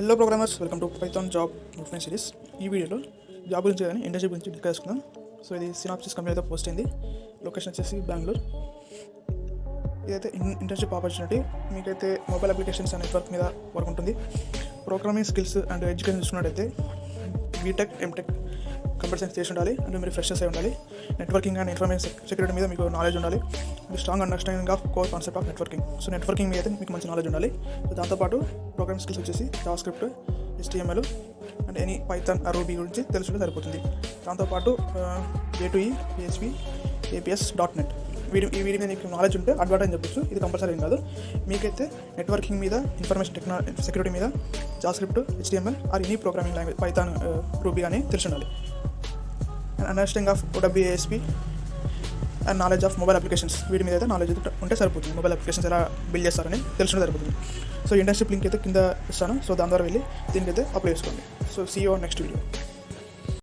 Hello programmers, welcome to Python job movement series. ఈ వీడియోలో job గురించి కానీ ఇంటర్న్షిప్ గురించి డిస్కస్ చేసుకుందాం. సో ఇది సినాప్సిస్ కంపెనీ అయితే పోస్ట్ అయింది. లొకేషన్ వచ్చేసి బెంగళూరు. ఇదైతే ఇంటర్న్షిప్ ఆపర్చునిటీ. మీకైతే మొబైల్ అప్లికేషన్స్ అండ్ నెట్వర్క్ మీద వర్క్ ఉంటుంది. ప్రోగ్రామింగ్ స్కిల్స్ అండ్ ఎడ్యుకేషన్ చూసుకున్నట్టయితే బీటెక్, ఎంటెక్, కంప్యూటర్ సైన్స్ చేసి ఉండాలి. అంటే మీరు ఫ్రెషర్స్ అయి ఉండాలి. నెట్వర్కింగ్ అండ్ ఇన్ఫర్మేషన్ సెక్యూరిటీ మీద మీకు నాలెడ్జ్ ఉండాలి. Strong understanding of core concept of networking. So networking మీద అయితే మీకు మంచి నాలెడ్జ్ ఉండాలి. సో దాంతోపాటు ప్రోగ్రామింగ్ స్కిల్స్ వచ్చేసి JavaScript, HTML and any Python, ruby గురించి తెలుసుకుంటే సరిపోతుంది. దాంతోపాటు A2E, PHP, APS, .NET వీడి మీద మీకు నాలెడ్జ్ ఉంటే అడ్వాంటేజ్ చెప్పొచ్చు. ఇది కంపల్సరీ ఏం కాదు. మీకైతే నెట్వర్కింగ్ మీద, ఇన్ఫర్మేషన్ సెక్యూరిటీ మీద JavaScript, HTML or any programming language Python, ruby అని తెలిసి ఉండాలి. Understanding of OWASP and knowledge of mobile applications, వీటి మీద అయితే నాలెడ్జ్ ఉంటే సరిపోతుంది. మొబైల్ అప్లికేషన్స్ ఎలా బిల్డ్ చేస్తారని తెలుసుకుంటే సరిపోతుంది. సో ఇంటర్న్షిప్ లింక్ అయితే కింద ఇస్తాను. సో దాని ద్వారా వెళ్ళి దీనికైతే అప్లై చేసుకోండి. So see you next video.